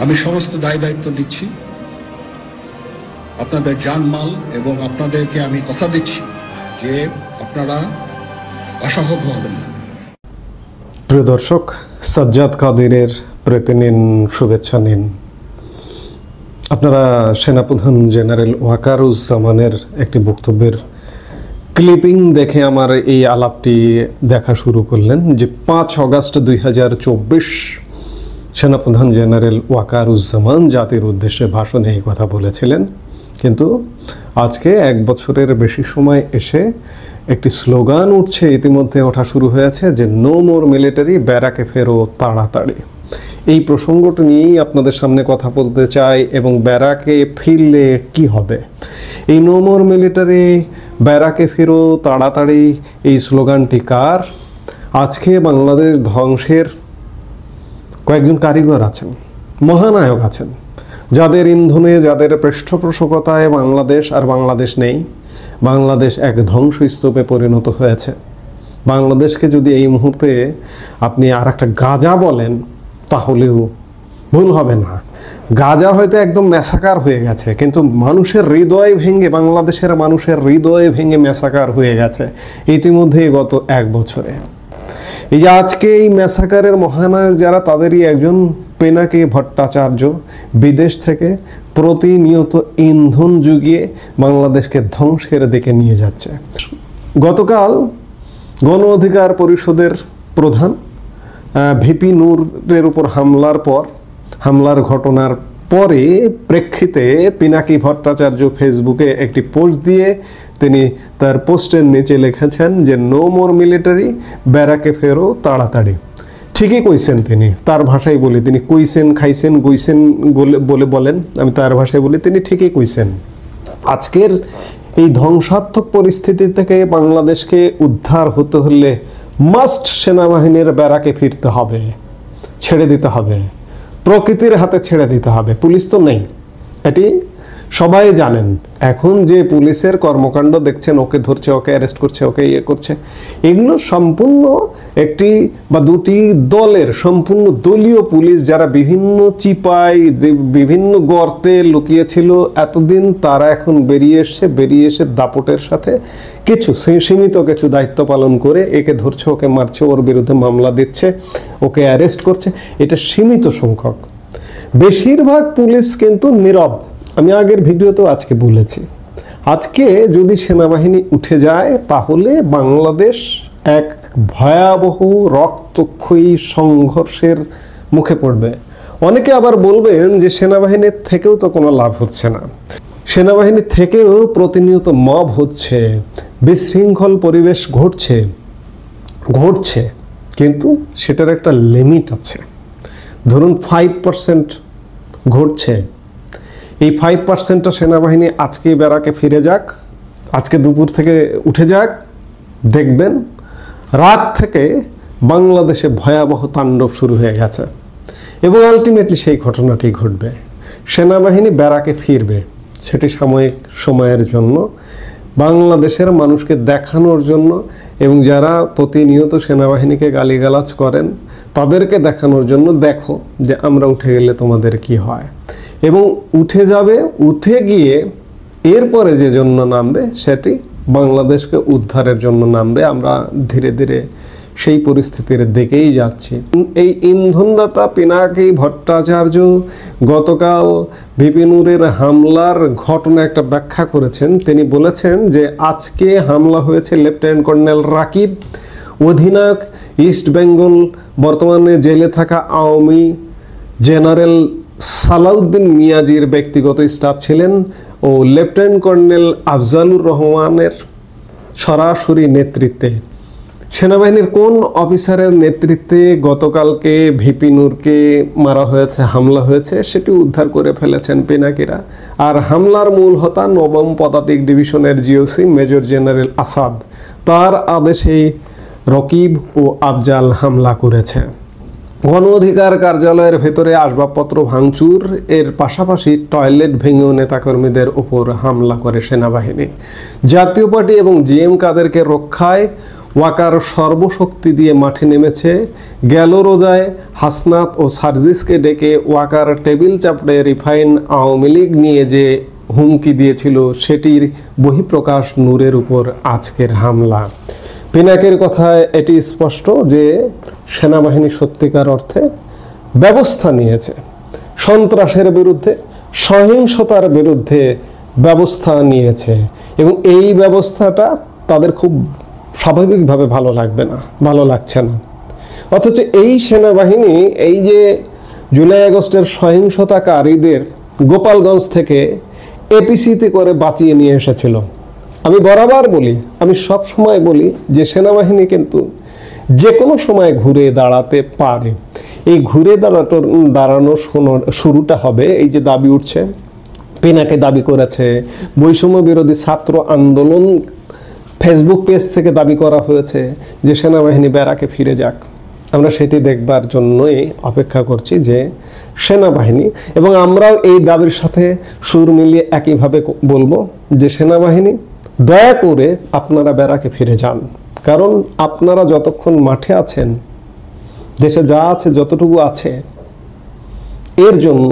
আমি সমস্ত দায় দায়িত্ব দিচ্ছি, আপনাদের জানমাল, এবং আপনাদেরকে আমি কথা দিচ্ছি যে আপনারা আশাহত হবেন না। প্রিয় দর্শক, সাজ্জাদ কাদেরের প্রীতি নিন, শুভেচ্ছা নিন। আপনারা সেনাপ্রধান জেনারেল ওয়াকারুজ্জামানের একটি বক্তব্যের ক্লিপিং দেখে আমার এই আলাপটি দেখা শুরু করলেন যে 5 অগাস্ট 2024 সেনাপ্রধান জেনারেল ওয়াকারুজ্জামান জাতির উদ্দেশ্যে ভাষণে এই কথা বলেছিলেন, কিন্তু আজকে 1 বছরের বেশি সময় এসে একটি স্লোগান উঠছে, ইতিমধ্যে ওঠা শুরু হয়েছে যে নো মোর মিলিটারি, ব্যারাকে ফেরো তাড়াতাড়ি। এই প্রসঙ্গটি নিয়েই আপনাদের সামনে কথা বলতে চাই, এবং ব্যারাকে ফিরলে কি হবে। এই নো মোর মিলিটারি, ব্যারাকে ফেরো তাড়াতাড়ি এই স্লোগানটি কার? আজকে বাংলাদেশ ধ্বংসের কয়েকজন কারিগর আছেন, মহানায়ক আছেন, যাদের ইন্ধনে, যাদের পৃষ্ঠপোষকতায় বাংলাদেশ আর বাংলাদেশ নেই। বাংলাদেশ এক ধ্বংসস্তূপে পরিণত হয়েছে। বাংলাদেশকে যদি এই মুহূর্তে আপনি আর একটা গাজা বলেন তাহলেও ভুল হবে না। গাজা হয়তো একদম ম্যাসাকার হয়ে গেছে, কিন্তু মানুষের হৃদয় ভেঙে, বাংলাদেশের মানুষের হৃদয় ভেঙে ম্যাসাকার হয়ে গেছে ইতিমধ্যেই গত 1 বছরে। এই যে আজকে এই ম্যাসাকারের মহানায়ক যারা, তাদেরই একজন পিনাকি ভট্টাচার্য বিদেশ থেকে প্রতিনিয়ত ইন্ধন জুগিয়ে বাংলাদেশকে ধ্বংসের দিকে নিয়ে যাচ্ছে। গতকাল গণ অধিকার পরিষদের প্রধান ভিপি নূরের উপর হামলার ঘটনার পরে প্রেক্ষিতে পিনাকি ভট্টাচার্য ফেসবুকে একটি পোস্ট দিয়ে তিনি তার পোস্টের নিচে লিখেছেন যে নো মোর মিলিটারি, ব্যারাকে ফেরো তাড়াতাড়ি। ঠিকই কইছেন তিনি, তার ভাষায় বলি, তিনি কইছেন, খাইছেন, গইছেন বলে বলেন, আমি তার ভাষায় বলি, তিনি ঠিকই কইছেন। আজকের এই ধ্বংসাত্মক পরিস্থিতি থেকে বাংলাদেশকে উদ্ধার হতে হলে মাস্ট সেনাবাহিনীর ব্যারাকে ফিরতে হবে, ছেড়ে দিতে হবে, প্রকৃতির হাতে ছেড়ে দিতে হবে। পুলিশ তো নেই, এটি সবাই জানেন। এখন যে পুলিশের কর্মকাণ্ড দেখছেন, ওকে ধরছে, ওকে অ্যারেস্ট করছে, ওকে ইয়ে করছে, এগুলো সম্পূর্ণ একটি বা দুটি দলের, সম্পূর্ণ দলীয় পুলিশ, যারা বিভিন্ন চিপায়, বিভিন্ন গর্তে লুকিয়েছিল এতদিন, তারা এখন বেরিয়ে এসে দাপটের সাথে কিছু সীমিত কিছু দায়িত্ব পালন করে একে ধরছে, ওকে মারছে, ওর বিরুদ্ধে মামলা দিচ্ছে, ওকে অ্যারেস্ট করছে। এটা সীমিত সংখ্যক। বেশিরভাগ পুলিশ কিন্তু নীরব। আমি আগের ভিডিওতেও আজকে বলেছি, আজকে যদি সেনাবাহিনী উঠে যায় তাহলে বাংলাদেশ এক ভয়াবহ রক্তক্ষয়ী সংঘর্ষের মুখে পড়বে। অনেকে আবার বলবেন যে সেনাবাহিনীর থেকেও তো কোনো লাভ হচ্ছে না, সেনাবাহিনী থেকেও প্রতিনিয়ত মব হচ্ছে, বিশৃঙ্খল পরিবেশ ঘটছে, কিন্তু সেটার একটা লিমিট আছে। ধরুন 5% ঘটছে, এই 5%টা সেনাবাহিনী আজকে ব্যারাকে ফিরে যাক, আজকে দুপুর থেকে উঠে যাক, দেখবেন রাত থেকে বাংলাদেশে ভয়াবহ তাণ্ডব শুরু হয়ে গেছে, এবং আলটিমেটলি সেই ঘটনাটি ঘটবে। সেনাবাহিনী ব্যারাকে ফিরবে, সেটি সাময়িক সময়ের জন্য, বাংলাদেশের মানুষকে দেখানোর জন্য, এবং যারা প্রতিনিয়ত সেনাবাহিনীকে গালিগালাজ করেন তাদেরকে দেখানোর জন্য, দেখো যে আমরা উঠে গেলে তোমাদের কি হয়। এবং উঠে যাবে, উঠে গিয়ে এরপরে যে জন্য নামবে সেটি বাংলাদেশকে উদ্ধারের জন্য নামবে। আমরা ধীরে ধীরে সেই পরিস্থিতির দিকেই যাচ্ছি। এই ইন্ধনদাতা পিনাকি ভট্টাচার্য গতকাল ভিপি নূরের হামলার ঘটনা একটা ব্যাখ্যা করেছেন। তিনি বলেছেন যে আজকে হামলা হয়েছে লেফটেন্যান্ট কর্নেল রাকিব, অধিনায়ক ইস্ট বেঙ্গল, বর্তমানে জেলে থাকা আওয়ামী জেনারেল সালাউদ্দিন মিয়াজির ব্যক্তিগত স্টাফ ছিলেন, ও লেফটেন্যান্ট কর্নেল আফজালুর রহমানের সরাসরি নেতৃত্বে। সেনাবাহিনীর কোন অফিসারের নেতৃত্বে গতকালকে ভিপি নূরকে মারা হয়েছে, হামলা হয়েছে, সেটি উদ্ধার করে ফেলেছেন পিনাকিরা। আর হামলার মূল হোতা 9ম পদাতিক ডিভিশনের জিওসি মেজর জেনারেল আসাদ, তার আদেশেই রকিব ও আফজাল হামলা করেছে। গণ অধিকার কার্যালয়ের ভেতরে আসবাবপত্র ভাঙচুর, এর পাশাপাশি টয়লেট ভেঙেও নেতাকর্মীদের উপর হামলা করে সেনাবাহিনী। জাতীয় পার্টি এবং জিএম কাদেরকে রক্ষায় ওয়াকার সর্বশক্তি দিয়ে মাঠে নেমেছে। গেল রোজায় হাসনাত ও সার্জিসকে ডেকে ওয়াকার টেবিল চাপড়ে রিফাইন আওয়ামী লীগ নিয়ে যে হুমকি দিয়েছিল সেটির বহিঃপ্রকাশ নূরের উপর আজকের হামলা। পিনাকের কথায় এটি স্পষ্ট যে সেনাবাহিনী সত্যিকার অর্থে ব্যবস্থা নিয়েছে, সন্ত্রাসের বিরুদ্ধে, সহিংসতার বিরুদ্ধে ব্যবস্থা নিয়েছে, এবং এই ব্যবস্থাটা তাদের খুব স্বাভাবিকভাবে ভালো লাগছে না। অথচ এই সেনাবাহিনী এই যে জুলাই আগস্টের সহিংসতাকারীদের গোপালগঞ্জ থেকে এপিসিতে করে বাঁচিয়ে নিয়ে এসেছিল। আমি বরাবর বলি, আমি সব সময় বলি যে সেনাবাহিনী কিন্তু যে কোনো সময় ঘুরে দাঁড়াতে পারে। এই ঘুরে দাঁড়ানোর শুরুটা হবে, এই যে দাবি উঠছে, পিনাকে দাবি করেছে, বৈষম্য বিরোধী ছাত্র আন্দোলন ফেসবুক পেজ থেকে দাবি করা হয়েছে যে সেনাবাহিনী ব্যারাকে ফিরে যাক। আমরা সেটি দেখবার জন্যই অপেক্ষা করছি যে সেনাবাহিনী, এবং আমরাও এই দাবির সাথে সুর মিলিয়ে একইভাবে বলবো যে সেনাবাহিনী দয়া করে আপনারা ব্যারাকে ফিরে যান। কারণ আপনারা যতক্ষণ মাঠে আছেন, দেশে যা আছে যতটুকু আছে, এর জন্য,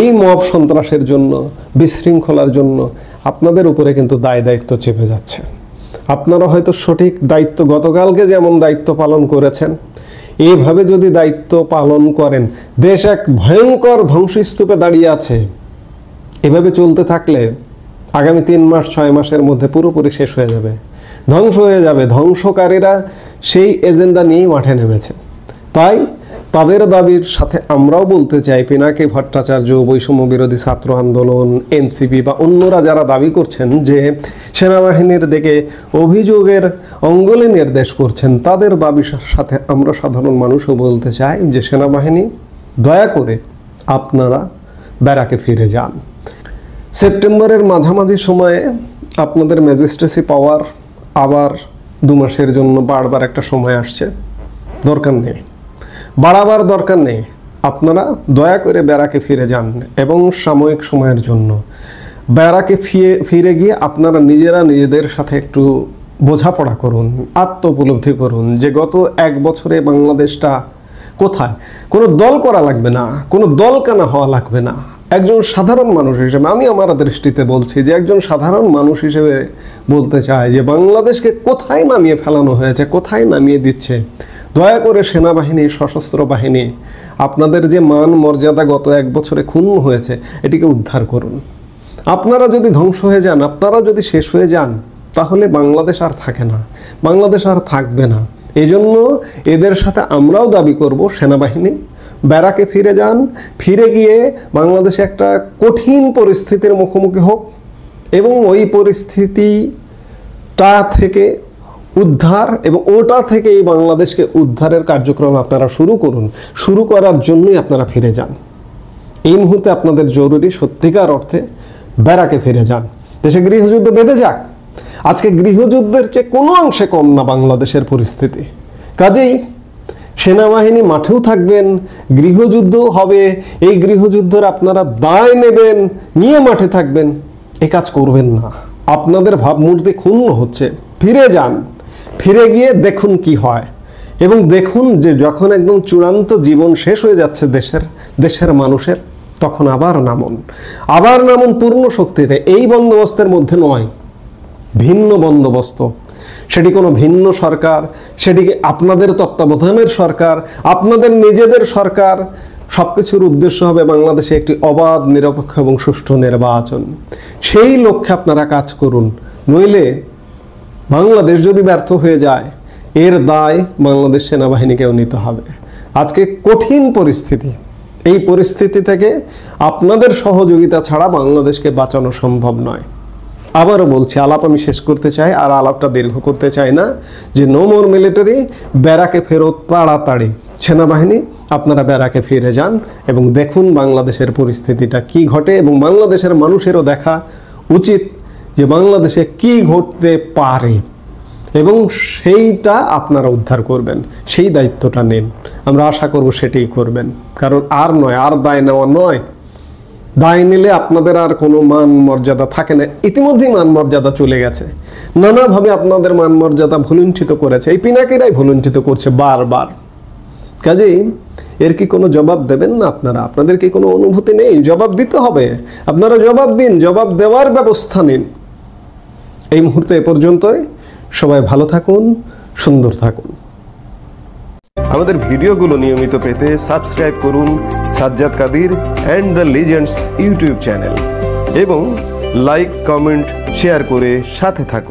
এই মব সন্ত্রাসের জন্য, বিশৃঙ্খলার জন্য আপনাদের উপরে কিন্তু দায় দায়িত্ব চেপে যাচ্ছে। আপনারা হয়তো সঠিক দায়িত্ব গতকালকে যেমন দায়িত্ব পালন করেছেন, এইভাবে যদি দায়িত্ব পালন করেন, দেশ এক ভয়ঙ্কর ধ্বংসস্তূপে দাঁড়িয়ে আছে। এভাবে চলতে থাকলে আগামী 3 মাস 6 মাসের মধ্যে পুরোপুরি শেষ হয়ে যাবে, ধ্বংস হয়ে যাবে। ধ্বংসকারীরা সেই এজেন্ডা নিয়েই মাঠে নেমেছে। তাই তাদের দাবির সাথে আমরাও বলতে চাই, পিনাকি ভট্টাচার্য, বৈষম্য বিরোধী ছাত্র আন্দোলন, এনসিপি বা অন্যরা যারা দাবি করছেন যে সেনাবাহিনীর দিকে অভিযোগের অঙ্গুলি নির্দেশ করছেন, তাদের দাবির সাথে আমরা সাধারণ মানুষও বলতে চাই যে সেনাবাহিনী দয়া করে আপনারা ব্যারাকে ফিরে যান। সেপ্টেম্বরের মাঝামাঝি সময়ে আপনাদের ম্যাজিস্ট্রেসি পাওয়ার আবার 2 মাসের জন্য বাড়বার একটা সময় আসছে, দরকার নেই, বাড়াবার দরকার নেই। আপনারা দয়া করে ব্যারাকে ফিরে যান এবং সাময়িক সময়ের জন্য ব্যারাকে ফিরে গিয়ে আপনারা নিজেরা নিজেদের সাথে একটু বোঝাপড়া করুন, আত্ম উপলব্ধি করুন যে গত 1 বছরে বাংলাদেশটা কোথায়। কোনো দল করা লাগবে না, কোনো দল কানা হওয়া লাগবে না। একজন সাধারণ মানুষ হিসেবে আমি আমার দৃষ্টিতে বলছি যে একজন সাধারণ মানুষ হিসেবে বলতে চাই যে বাংলাদেশকে কোথায় নামিয়ে ফেলানো হয়েছে, কোথায় নামিয়ে দিচ্ছে। দয়া করে সেনাবাহিনী, সশস্ত্র বাহিনী, আপনাদের যে মান মর্যাদা গত 1 বছরে ক্ষুণ্ণ হয়েছে, এটিকে উদ্ধার করুন। আপনারা যদি ধ্বংস হয়ে যান, আপনারা যদি শেষ হয়ে যান, তাহলে বাংলাদেশ আর থাকে না, বাংলাদেশ আর থাকবে না। এই জন্য এদের সাথে আমরাও দাবি করব, সেনাবাহিনী ব্যারাকে ফিরে যান, ফিরে গিয়ে বাংলাদেশে একটা কঠিন পরিস্থিতির মুখোমুখি হোক এবং ওই পরিস্থিতিটা থেকে উদ্ধার, এবং ওটা থেকেই বাংলাদেশকে উদ্ধারের কার্যক্রম আপনারা শুরু করুন। শুরু করার জন্যই আপনারা ফিরে যান। এই মুহূর্তে আপনাদের জরুরি সত্যিকার অর্থে ব্যারাকে ফিরে যান। দেশে গৃহযুদ্ধ বেঁধে যাক। আজকে গৃহযুদ্ধের চেয়ে কোনো অংশে কম না বাংলাদেশের পরিস্থিতি। কাজেই সেনাবাহিনী মাঠেও থাকবেন, গৃহযুদ্ধও হবে, এই গৃহযুদ্ধের আপনারা দায় নেবেন, নিয়ে মাঠে থাকবেন। এ কাজ করবেন না। আপনাদের ভাবমূর্তি ক্ষুণ্ণ হচ্ছে। ফিরে যান, ফিরে গিয়ে দেখুন কি হয়, এবং দেখুন যে যখন একদম চূড়ান্ত জীবন শেষ হয়ে যাচ্ছে দেশের মানুষের, তখন আবার নামুন পূর্ণ শক্তিতে। এই বন্দোবস্তের মধ্যে নয়, ভিন্ন বন্দোবস্ত। সেটি কোনো ভিন্ন সরকার, সেটিকে আপনাদের তত্ত্বাবধানের সরকার, আপনাদের নিজেদের সরকার। সবকিছুর উদ্দেশ্য হবে বাংলাদেশে একটি অবাধ, নিরপেক্ষ এবং সুষ্ঠু নির্বাচন। সেই লক্ষ্যে আপনারা কাজ করুন। নইলে বাংলাদেশ যদি ব্যর্থ হয়ে যায়, এর দায় বাংলাদেশ সেনাবাহিনীকেও নিতে হবে। আজকে কঠিন পরিস্থিতি, এই পরিস্থিতি থেকে আপনাদের সহযোগিতা ছাড়া বাংলাদেশকে বাঁচানো সম্ভব নয়। আবারও বলছি, আলাপ আমি শেষ করতে চাই, আর আলাপটা দীর্ঘ করতে চাই না, যে নো মোর মিলিটারি, ব্যারাকে ফেরত তাড়াতাড়ি। সেনাবাহিনী আপনারা ব্যারাকে ফিরে যান এবং দেখুন বাংলাদেশের পরিস্থিতিটা কি ঘটে, এবং বাংলাদেশের মানুষেরও দেখা উচিত যে বাংলাদেশে কি ঘটতে পারে, এবং সেইটা আপনারা উদ্ধার করবেন। সেই দায়িত্বটা নিন। আমরা আশা করব সেটাই করবেন। কারণ আর দায় নেওয়া নয়, দায় নিলে আপনাদের আর কোনো মান মর্যাদা থাকে না। ইতিমধ্যেই মান মর্যাদা চলে গেছে, নানাভাবে আপনাদের মান মর্যাদা ভুলুণ্ঠিত করেছে, এই পিনাকিরাই ভুলুণ্ঠিত করছে বারবার। কাজেই এর কি কোনো জবাব দেবেন না আপনারা? আপনাদের কি কোনো অনুভূতি নেই? জবাব দিতে হবে, আপনারা জবাব দিন, জবাব দেওয়ার ব্যবস্থা নিন। এই মুহূর্তে এ পর্যন্তই। সবাই ভালো থাকুন, সুন্দর থাকুন। আমাদের ভিডিওগুলো নিয়মিত পেতে সাবস্ক্রাইব করুন Sajjad Kadir and the legends YouTube channel এবং লাইক, কমেন্ট, শেয়ার করে সাথে থাকুন।